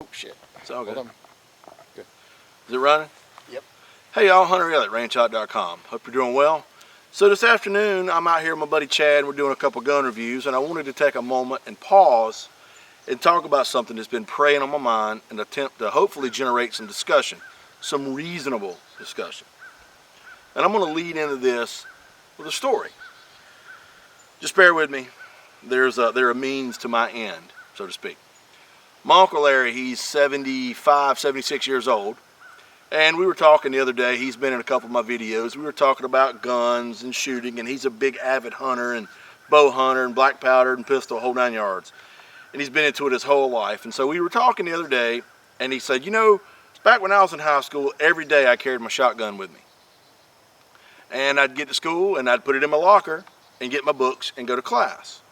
Oh shit. It's all good. Hold on. Good. Is it running? Yep. Hey y'all, Hunter at rangehot.com. Hope you're doing well. So this afternoon, I'm out here with my buddy Chad. We're doing a couple gun reviews, and I wanted to take a moment and pause and talk about something that's been preying on my mind and attempt to hopefully generate some discussion, some reasonable discussion. And I'm going to lead into this with a story. Just bear with me. There are means to my end, so to speak. My Uncle Larry, he's 75, 76 years old. And we were talking the other day, he's been in a couple of my videos. We were talking about guns and shooting, and he's a big avid hunter and bow hunter and black powder and pistol, whole 9 yards. And he's been into it his whole life. And so we were talking the other day, and he said, you know, back when I was in high school, every day I carried my shotgun with me. And I'd get to school, and I'd put it in my locker and get my books and go to class.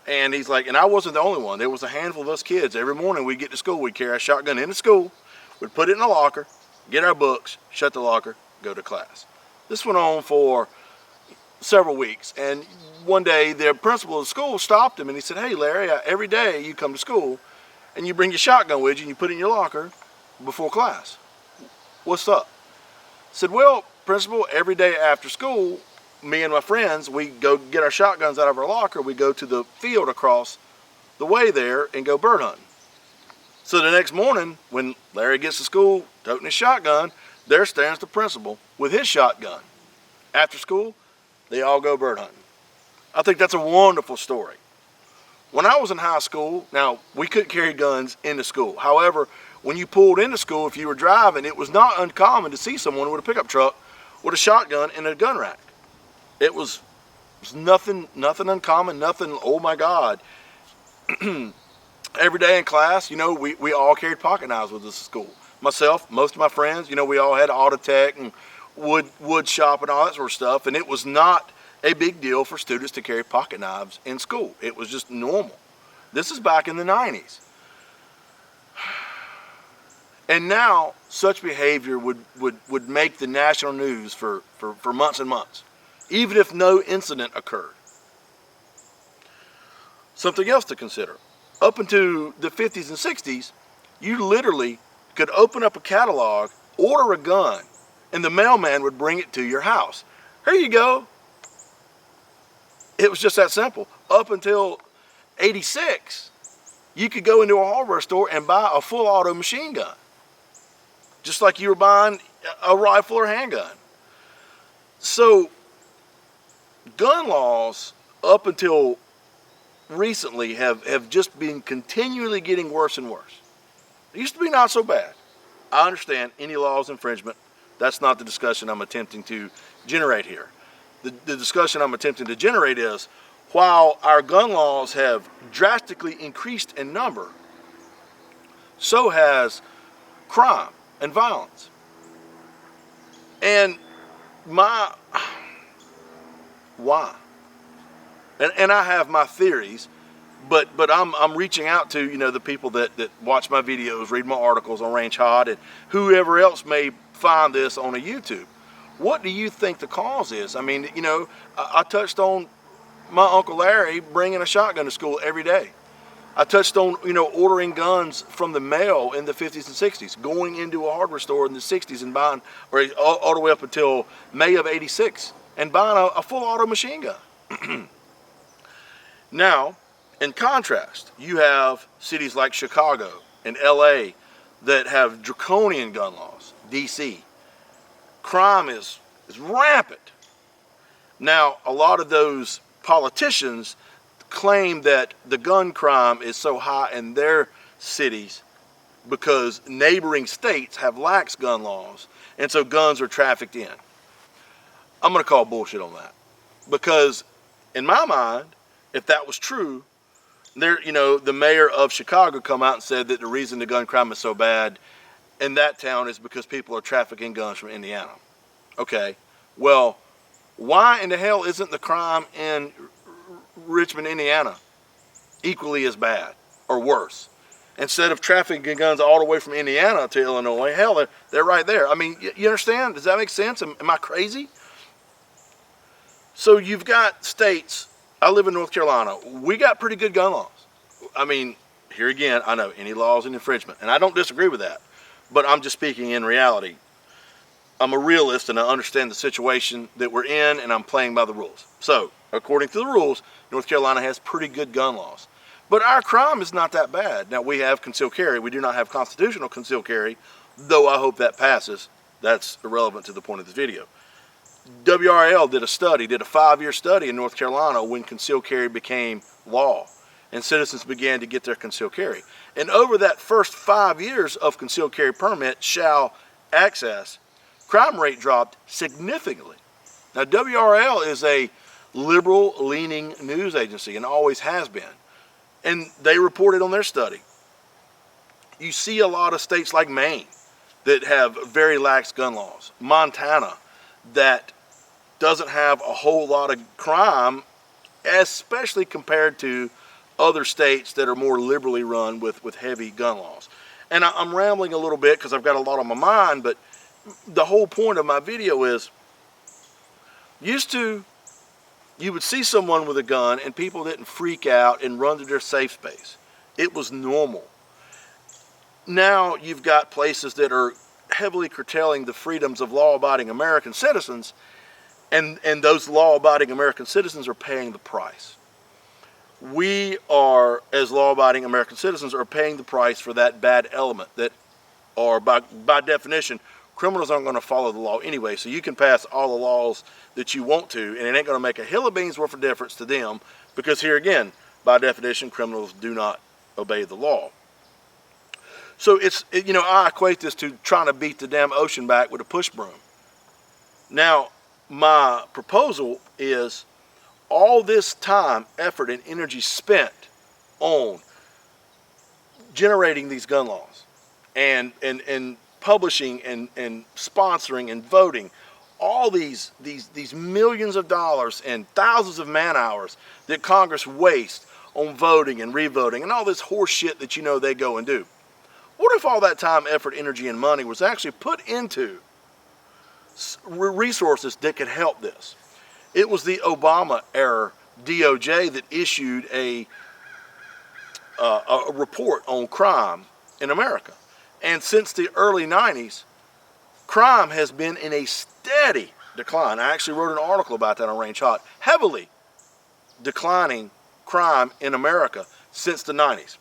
And he's like, and I wasn't the only one. There was a handful of us kids. Every morning we'd get to school, we'd carry our shotgun into school, we'd put it in the locker, get our books, shut the locker, go to class. This went on for several weeks, and one day the principal of the school stopped him and he said, hey Larry, every day you come to school and you bring your shotgun with you and you put it in your locker before class. What's up? I said, well, principal, every day after school, me and my friends, we go get our shotguns out of our locker, we go to the field across the way there and go bird hunting. So the next morning, when Larry gets to school, toting his shotgun, there stands the principal with his shotgun. After school, they all go bird hunting. I think that's a wonderful story. When I was in high school, now, we couldn't carry guns into school. However, when you pulled into school, if you were driving, it was not uncommon to see someone with a pickup truck with a shotgun in a gun rack. It was nothing uncommon, nothing, oh my God. Every day in class, you know, we all carried pocket knives with us at school. Myself, most of my friends, you know, we all had auto tech and wood shop and all that sort of stuff, and it was not a big deal for students to carry pocket knives in school. It was just normal. This is back in the 90s. And now, such behavior would make the national news for months and months, even if no incident occurred. Something else to consider. Up into the 50s and 60s, you literally could open up a catalog, order a gun, and the mailman would bring it to your house. Here you go. It was just that simple. Up until 86, you could go into a hardware store and buy a full auto machine gun, just like you were buying a rifle or handgun. So, gun laws up until recently have just been continually getting worse and worse. It used to be not so bad. I understand any laws infringement. That's not the discussion I'm attempting to generate here. The discussion I'm attempting to generate is, while our gun laws have drastically increased in number, so has crime and violence. And why? And I have my theories, but I'm reaching out to, you know, the people that watch my videos, read my articles on rangehot, and whoever else may find this on a YouTube. What do you think the cause is? I mean, you know, I touched on my Uncle Larry bringing a shotgun to school every day. I touched on, you know, ordering guns from the mail in the 50s and 60s, going into a hardware store in the 60s and buying, or all the way up until May of 86, and buying a full auto machine gun. Now, in contrast, you have cities like Chicago and LA that have draconian gun laws, DC. Crime is rampant. Now, a lot of those politicians claim that the gun crime is so high in their cities because neighboring states have lax gun laws, and so guns are trafficked in. I'm going to call bullshit on that, because in my mind, if that was true, there, you know, the mayor of Chicago come out and said that the reason the gun crime is so bad in that town is because people are trafficking guns from Indiana. Okay, well, why in the hell isn't the crime in Richmond, Indiana equally as bad or worse? Instead of trafficking guns all the way from Indiana to Illinois, hell, they're right there. I mean, you understand? Does that make sense? Am I crazy? So you've got states. I live in North Carolina. We got pretty good gun laws. I mean, here again, I know any law is an infringement, and I don't disagree with that, but I'm just speaking in reality. I'm a realist, and I understand the situation that we're in, and I'm playing by the rules. So, according to the rules, North Carolina has pretty good gun laws. But our crime is not that bad. Now, we have concealed carry. We do not have constitutional concealed carry, though I hope that passes. That's irrelevant to the point of this video. WRL did a 5-year study in North Carolina when concealed carry became law, and citizens began to get their concealed carry. And over that first 5 years of concealed carry permit shall access, crime rate dropped significantly. Now, WRL is a liberal-leaning news agency and always has been. And they reported on their study. You see a lot of states like Maine that have very lax gun laws. Montana that doesn't have a whole lot of crime, especially compared to other states that are more liberally run with heavy gun laws. And I'm rambling a little bit because I've got a lot on my mind, but the whole point of my video is, you would see someone with a gun and people didn't freak out and run to their safe space. It was normal. Now you've got places that are heavily curtailing the freedoms of law-abiding American citizens, and those law-abiding American citizens are paying the price. We are, as law-abiding American citizens, are paying the price for that bad element that are, by definition, criminals aren't going to follow the law anyway, so you can pass all the laws that you want to, and it ain't going to make a hill of beans worth of difference to them, because here again, by definition, criminals do not obey the law. So I equate this to trying to beat the damn ocean back with a push broom. Now, my proposal is all this time, effort, and energy spent on generating these gun laws and publishing and sponsoring and voting, all these millions of dollars and thousands of man hours that Congress wastes on voting and re-voting and all this horse shit that they go and do. What if all that time, effort, energy, and money was actually put into resources that could help this? It was the Obama era DOJ that issued a report on crime in America. And since the early 90s, crime has been in a steady decline. I actually wrote an article about that on Range Hot. Heavily declining crime in America since the 90s.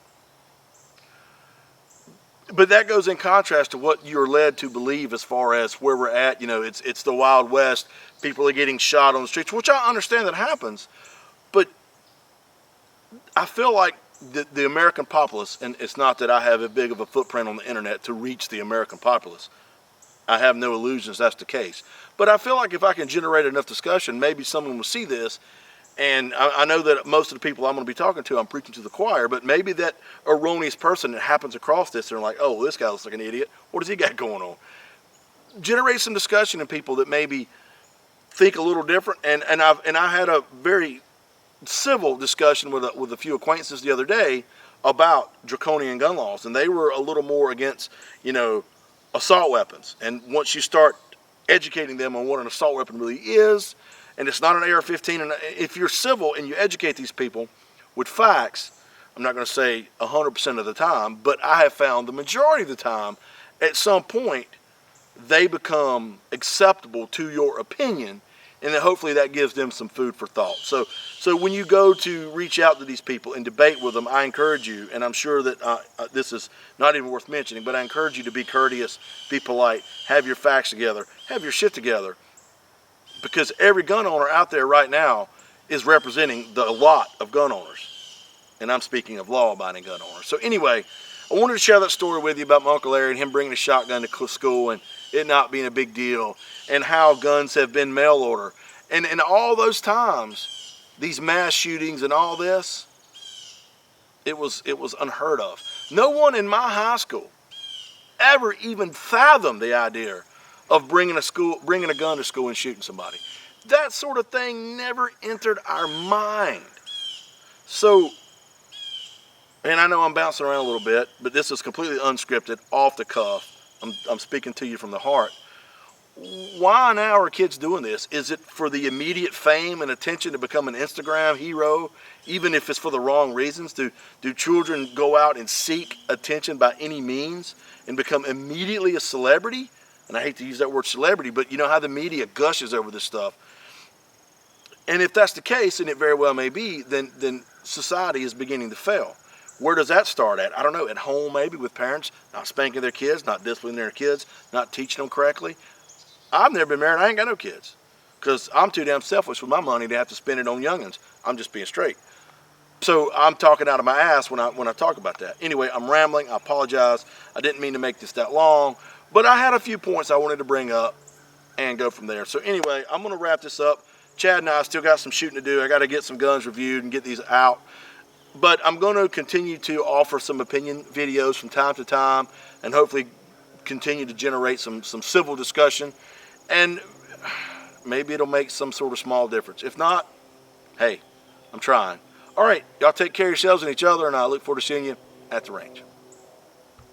But that goes in contrast to what you're led to believe as far as where we're at. It's the Wild West. People are getting shot on the streets, which I understand that happens. But I feel like the American populace, and it's not that I have a big of a footprint on the internet to reach the American populace. I have no illusions that's the case. But I feel like if I can generate enough discussion, maybe someone will see this. And I know that most of the people I'm going to be talking to, I'm preaching to the choir, but maybe that erroneous person that happens across this, they're like, oh, this guy looks like an idiot. What does he got going on? Generate some discussion in people that maybe think a little different. And I had a very civil discussion with a few acquaintances the other day about draconian gun laws, and they were a little more against, assault weapons. And once you start educating them on what an assault weapon really is, and it's not an AR-15, and if you're civil and you educate these people with facts, I'm not going to say 100% of the time, but I have found the majority of the time, at some point, they become acceptable to your opinion, and then hopefully that gives them some food for thought. So when you go to reach out to these people and debate with them, I encourage you, and I'm sure that this is not even worth mentioning, but I encourage you to be courteous, be polite, have your facts together, have your shit together, because every gun owner out there right now is representing the lot of gun owners, and I'm speaking of law-abiding gun owners. So anyway, I wanted to share that story with you about my Uncle Larry and him bringing a shotgun to school and it not being a big deal, and how guns have been mail order. And all those times, these mass shootings and all this, it was unheard of. No one in my high school ever even fathomed the idea of bringing a gun to school and shooting somebody. That sort of thing never entered our mind. So, and I know I'm bouncing around a little bit, but this is completely unscripted, off the cuff. I'm speaking to you from the heart. why now are kids doing this? Is it for the immediate fame and attention to become an Instagram hero, even if it's for the wrong reasons? Do children go out and seek attention by any means and become immediately a celebrity? And I hate to use that word celebrity, but you know how the media gushes over this stuff. And if that's the case, and it very well may be, then society is beginning to fail. Where does that start at? I don't know, at home maybe, with parents not spanking their kids, not disciplining their kids, not teaching them correctly. I've never been married, I ain't got no kids, because I'm too damn selfish with my money to have to spend it on youngins. I'm just being straight. So I'm talking out of my ass when I talk about that. Anyway, I'm rambling, I apologize. I didn't mean to make this that long, but I had a few points I wanted to bring up and go from there. So anyway, I'm gonna wrap this up. Chad and I still got some shooting to do. I gotta get some guns reviewed and get these out. But I'm going to continue to offer some opinion videos from time to time and hopefully continue to generate some civil discussion. And maybe it'll make some sort of small difference. If not, hey, I'm trying. All right, y'all take care of yourselves and each other, and I look forward to seeing you at the range.